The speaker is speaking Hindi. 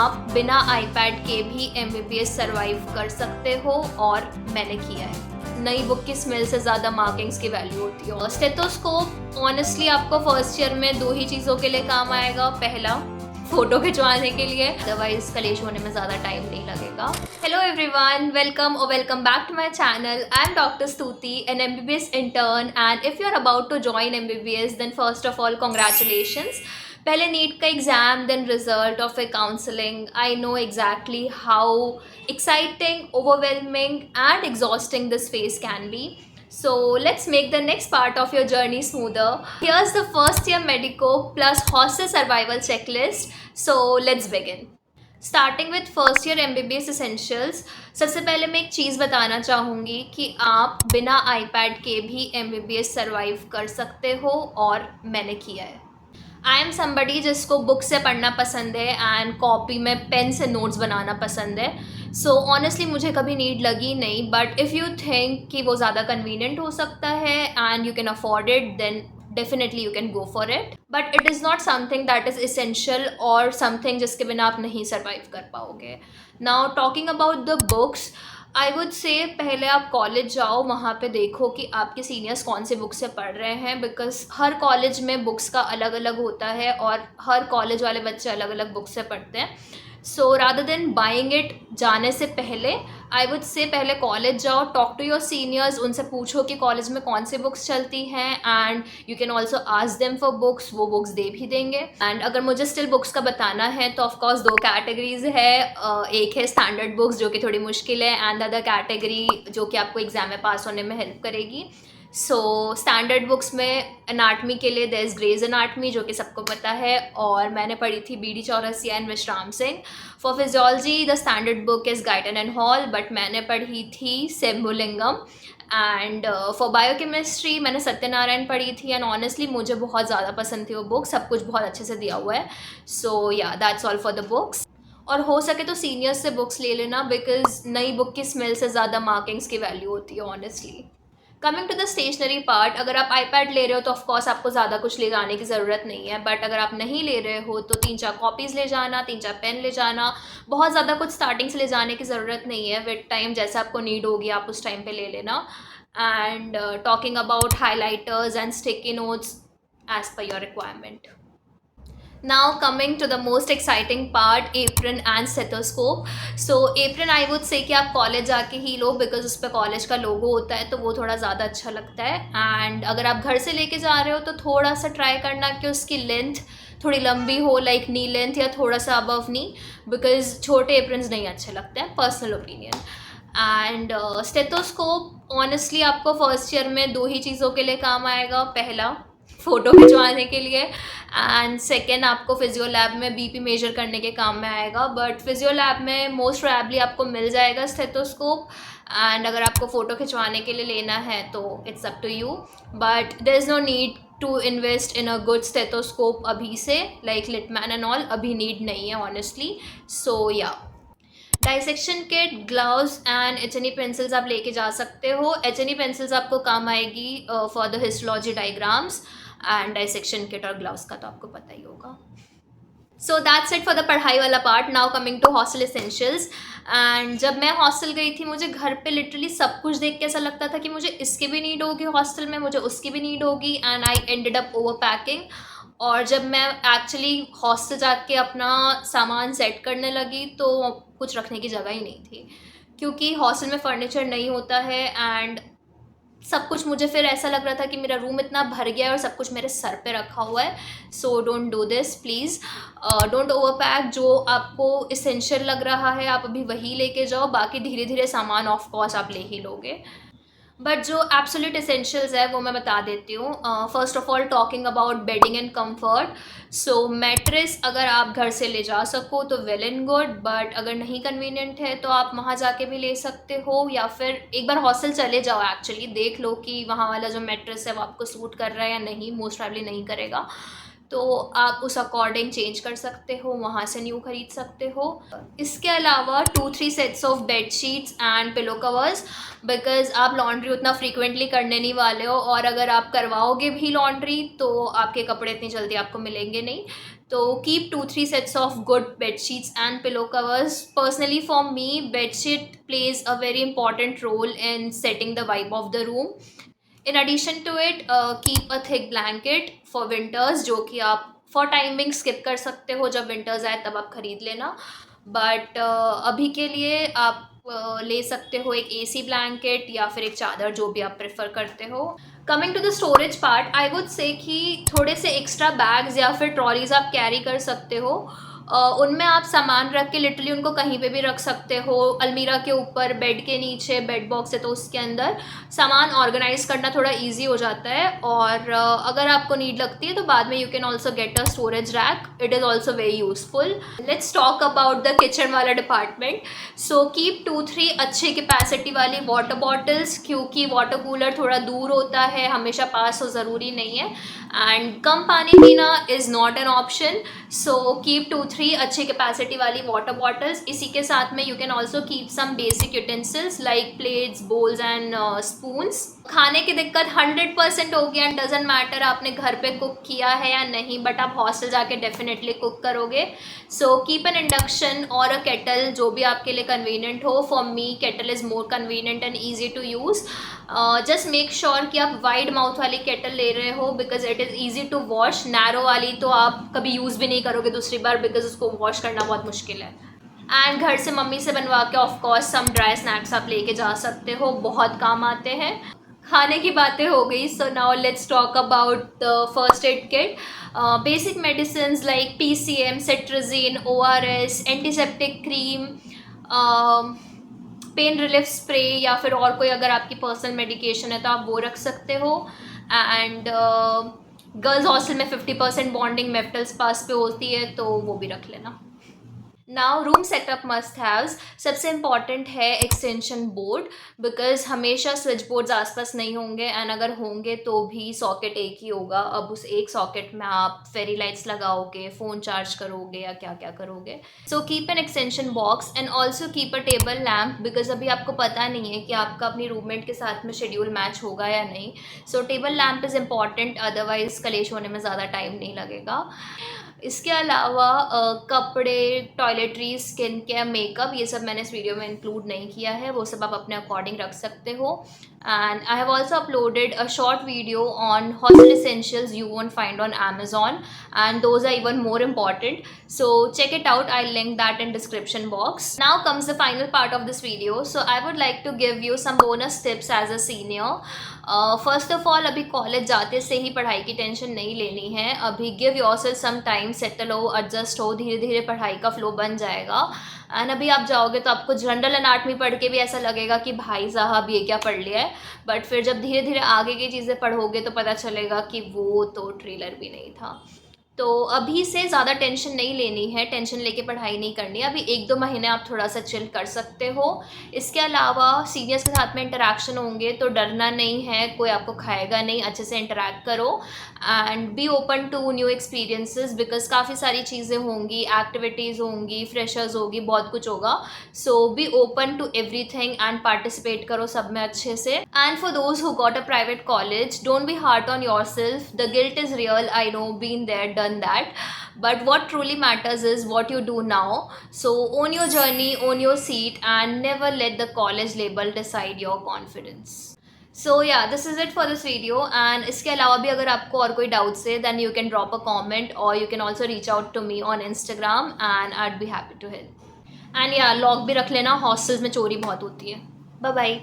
आप बिना आईपैड के भी एमबीबीएस सर्वाइव कर सकते हो, और मैंने किया है। नई बुक की स्मेल से ज़्यादा मार्किंग्स की वैल्यू होती है। स्टेथोस्कोप ऑनेस्टली आपको फर्स्ट ईयर में दो ही चीज़ों के लिए काम आएगा। पहला, फोटो खिंचवाने के लिए, अदरवाइज कलेश होने में ज़्यादा टाइम नहीं लगेगा। Hello everyone, welcome back to my channel. I am doctor Stuti, an MBBS intern, and if you are about to join MBBS then first of all congratulations. पहले नीट का exam, then result of a counselling. I know exactly how exciting, overwhelming and exhausting this phase can be. So let's make the next part of your journey smoother. Here's the first year Medico plus hostel survival checklist. So let's begin. Starting with first year MBBS essentials. सबसे पहले मैं एक चीज़ बताना चाहूँगी कि आप बिना iPad के भी MBBS सर्वाइव कर सकते हो, और मैंने किया है। आई एम समबडी जिसको बुक से पढ़ना पसंद है एंड कॉपी में पेन से नोट्स बनाना पसंद है। सो ऑनेस्टली मुझे कभी नीड लगी नहीं, बट इफ़ यू थिंक कि वो ज़्यादा कन्वीनियंट हो सकता है and you can afford it, then definitely you can go for it, but it is not something that is essential और समथिंग जिसके बिना आप नहीं सर्वाइव कर पाओगे। Now talking about the books, I would say पहले आप कॉलेज जाओ, वहाँ पे देखो कि आपके सीनियर्स कौन से बुक से पढ़ रहे हैं, बिकॉज हर कॉलेज में बुक्स का अलग अलग होता है और हर कॉलेज वाले बच्चे अलग अलग बुक से पढ़ते हैं। So rather than buying it जाने से पहले, आई वुड से पहले कॉलेज जाओ, टॉक टू योर सीनियर्स, उनसे पूछो कि कॉलेज में कौन सी बुक्स चलती हैं, and you can also ask them for books, वो बुक्स दे भी देंगे। एंड अगर मुझे स्टिल बुक्स का बताना है तो ऑफकोर्स दो कैटेगरीज है। एक है स्टैंडर्ड बुक्स जो कि थोड़ी मुश्किल है, एंड अदर कैटेगरी जो कि आपको एग्जाम में पास होने में हेल्प करेगी। सो स्टैंडर्ड बुक्स में एनाटमी के लिए देयर इज ग्रेज एनाटमी, जो कि सबको पता है, और मैंने पढ़ी थी बीडी चौरसिया एंड विश्राम Singh. For physiology the standard book is Guyton and hall, but मैंने पढ़ी थी सेम्बुलिंगम। एंड फॉर बायोकेमिस्ट्री मैंने सत्यनारायण पढ़ी थी, एंड ऑनेस्टली मुझे बहुत ज़्यादा पसंद थी वो बुक, सब कुछ बहुत अच्छे से दिया हुआ है। सो या that's all for the books. और हो सके तो सीनियर्स से बुक्स ले लेना, बिकॉज नई बुक की स्मेल से ज़्यादा मार्किंग्स की वैल्यू होती है honestly. Coming to the stationery part, अगर आप आईपैड ले रहे हो तो ऑफकोर्स आपको ज़्यादा कुछ ले जाने की ज़रूरत नहीं है, बट अगर आप नहीं ले रहे हो तो 3-4 कॉपीज़ ले जाना, 3-4 पेन ले जाना। बहुत ज़्यादा कुछ स्टार्टिंग से ले जाने की ज़रूरत नहीं है, विद टाइम जैसे आपको नीड होगी आप उस टाइम पे ले लेना। And talking about highlighters and sticky notes as per your requirement. Now coming to the most exciting part, apron and stethoscope. So apron I would say कि आप कॉलेज जाके ही लो, बिकॉज उस पर कॉलेज का लोगो होता है तो वो थोड़ा ज़्यादा अच्छा लगता है। एंड अगर आप घर से लेके जा रहे हो तो थोड़ा सा ट्राई करना कि उसकी लेंथ थोड़ी लंबी हो, लाइक नी लेंथ या थोड़ा सा अबव नी, बिकॉज छोटे एप्रन्स नहीं अच्छे लगते हैं, personal opinion. And stethoscope honestly आपको फर्स्ट ईयर में दो ही चीज़ों के लिए काम आएगा। पहला, फ़ोटो खिंचवाने के लिए, एंड सेकेंड आपको फिजियो लैब में बीपी मेजर करने के काम में आएगा। बट फिजियो लैब में मोस्ट प्रोबेबली आपको मिल जाएगा स्टेथोस्कोप, एंड अगर आपको फ़ोटो खिंचवाने के लिए लेना है तो it's up to you, but there is no need to invest in a good stethoscope अभी से, लाइक लिटमैन एंड ऑल अभी नीड नहीं है ऑनेस्टली। सो या dissection kit, gloves and H pencils आप लेके जा सकते हो। एच पेंसिल्स आपको काम आएगी for the histology diagrams, and dissection kit और ग्लव्स का तो आपको पता ही होगा। So that's it for the पढ़ाई वाला part. Now coming to hostel essentials. And जब मैं हॉस्टल गई थी मुझे घर पे लिटरली सब कुछ देख के ऐसा लगता था कि मुझे इसकी भी नीड होगी हॉस्टल में, मुझे उसकी भी नीड होगी, and I ended up over packing. और जब मैं एक्चुअली हॉस्टल जाके अपना सामान सेट करने लगी तो कुछ रखने की जगह ही नहीं थी, क्योंकि हॉस्टल में फर्नीचर नहीं होता है, एंड सब कुछ मुझे फिर ऐसा लग रहा था कि मेरा रूम इतना भर गया है और सब कुछ मेरे सर पे रखा हुआ है। So don't do this please, don't over pack. जो आपको इसेंशियल लग रहा है आप अभी वही लेके जाओ, बाकी धीरे धीरे सामान ऑफ कोर्स आप ले ही लोगे। बट जो एब्सोल्यूट एसेंशियल्स है वो मैं बता देती हूँ। First of all talking about bedding and comfort. So mattress अगर आप घर से ले जा सको तो वेल एंड गुड, बट अगर नहीं कन्वीनियंट है तो आप वहाँ जाके भी ले सकते हो, या फिर एक बार हॉस्टल चले जाओ, एक्चुअली देख लो कि वहाँ वाला जो मैट्रेस है वो आपको सूट कर रहा है या नहीं। मोस्ट प्रॉब्ली नहीं करेगा, तो आप उस अकॉर्डिंग चेंज कर सकते हो, वहाँ से न्यू खरीद सकते हो। इसके अलावा 2-3 sets of bed sheets and pillow covers, because आप लॉन्ड्री उतना फ्रीक्वेंटली करने नहीं वाले हो, और अगर आप करवाओगे भी लॉन्ड्री तो आपके कपड़े इतनी जल्दी आपको मिलेंगे नहीं। तो keep 2-3 sets of good bed sheets and pillow covers. Personally for me, bed sheet plays a very important role in setting the vibe of the room. In addition to it, keep a thick blanket for winters, जो कि आप for timing skip कर सकते हो, जब winters आए तब आप खरीद लेना. बट अभी के लिए आप ले सकते हो एक AC ब्लैंकेट या फिर एक चादर, जो भी आप प्रेफर करते हो. Coming to the storage part, I would say कि थोड़े से एक्स्ट्रा बैग्स या फिर ट्रॉलीज आप कैरी कर सकते हो. उनमें आप सामान रख के लिटरली उनको कहीं पे भी रख सकते हो. अलमीरा के ऊपर, बेड के नीचे, बेड बॉक्स है तो उसके अंदर सामान ऑर्गेनाइज करना थोड़ा इजी हो जाता है. और अगर आपको नीड लगती है तो बाद में you can also get a storage rack. It is also very useful. Let's talk about the kitchen वाला डिपार्टमेंट. सो कीप 2-3 अच्छी कैपेसिटी वाली वाटर बॉटल्स, क्योंकि वाटर कूलर थोड़ा दूर होता है, हमेशा पास हो ज़रूरी नहीं है. एंड कम पानी पीना is not an option. So keep 2-3 अच्छी कैपेसिटी वाली वाटर बॉटल्स. इसी के साथ में you can also keep some basic utensils like plates, bowls and spoons. खाने की दिक्कत 100% होगी एंड डजेंट मैटर आपने घर पे कुक किया है या नहीं, बट आप हॉस्टल जाके डेफिनेटली कुक करोगे. सो कीप एन इंडक्शन और अ केटल, जो भी आपके लिए कन्वीनियंट हो. For me kettle is more convenient and easy to use. Just make sure कि आप वाइड माउथ वाली केटल ले रहे हो, because it is easy to wash. Narrow वाली तो आप कभी यूज़ भी नहीं करोगे दूसरी बार, बिकॉज उसको वॉश करना बहुत मुश्किल है. एंड घर से मम्मी से बनवा के ऑफकोर्स सम ड्राई स्नैक्स आप लेके जा सकते हो, बहुत काम आते हैं. खाने की बातें हो गई. So now let's talk about the first aid kit. Basic medicine like PCM, सिट्रजिन, ORS, antiseptic cream, pain relief spray, या फिर और कोई अगर आपकी पर्सनल मेडिकेशन है तो आप वो रख सकते हो. एंड गर्ल्स हॉस्टल में 50% बॉन्डिंग मेफ्टल्स पास पे होती है, तो वो भी रख लेना. Now room setup must haves. सबसे इम्पॉर्टेंट है एक्सटेंशन बोर्ड, बिकॉज हमेशा स्विच बोर्ड्स आसपास नहीं होंगे, एंड अगर होंगे तो भी सॉकेट एक ही होगा. अब उस एक सॉकेट में आप फेरी लाइट्स लगाओगे, फ़ोन चार्ज करोगे या क्या क्या करोगे. So keep an extension box and also keep a table lamp, because अभी आपको पता नहीं है कि आपका अपनी रूममेट के साथ में शेड्यूल मैच होगा या नहीं. सो table lamp is important, otherwise कलेश होने में ज़्यादा टाइम नहीं लगेगा. इसके अलावा कपड़े, टॉयलेटरी, स्किन केयर, मेकअप, ये सब मैंने इस वीडियो में इंक्लूड नहीं किया है, वो सब आप अपने अकॉर्डिंग रख सकते हो. And I have also uploaded a short video on hostel essentials you won't find on Amazon, and those are even more important. So check it out. I'll link that in description box. Now comes the final part of this video. So I would like to give you some bonus tips as a senior. First of all, अभी कॉलेज जाते से ही पढ़ाई की टेंशन नहीं लेनी है. अभी give yourself some time, settle हो, एडजस्ट हो, धीरे धीरे पढ़ाई का फ्लो बन जाएगा. एंड अभी आप जाओगे तो आपको जनरल एनाटमी पढ़ के भी ऐसा लगेगा कि भाई साहब ये क्या पढ़ लिया है, बट फिर जब धीरे धीरे आगे की चीज़ें पढ़ोगे तो पता चलेगा कि वो तो ट्रेलर भी नहीं था. तो अभी से ज़्यादा टेंशन नहीं लेनी है, टेंशन लेके पढ़ाई नहीं करनी है. अभी 1-2 महीने आप थोड़ा सा चिल कर सकते हो. इसके अलावा सीनियर्स के साथ में इंटरेक्शन होंगे तो डरना नहीं है, कोई आपको खाएगा नहीं. अच्छे से इंटरेक्ट करो and be open to new experiences, because काफ़ी सारी चीज़ें होंगी, एक्टिविटीज़ होंगी, फ्रेशर्स होगी, बहुत कुछ होगा. So be open to everything and participate करो सब में अच्छे से. And for those who got a private college, don't be hard on your self. The guilt is real, I know, been there, done that, but what truly matters is what you do now. So own your journey, own your seat, and never let the college label decide your confidence. So yeah, this is it for this video. And इसके अलावा भी अगर आपको और कोई डाउट्स है, then you can drop a comment or you can also reach out to me on Instagram and I'd be happy to help. And yeah, lock भी रख लेना, हॉस्टल्स में चोरी बहुत होती है. Bye bye.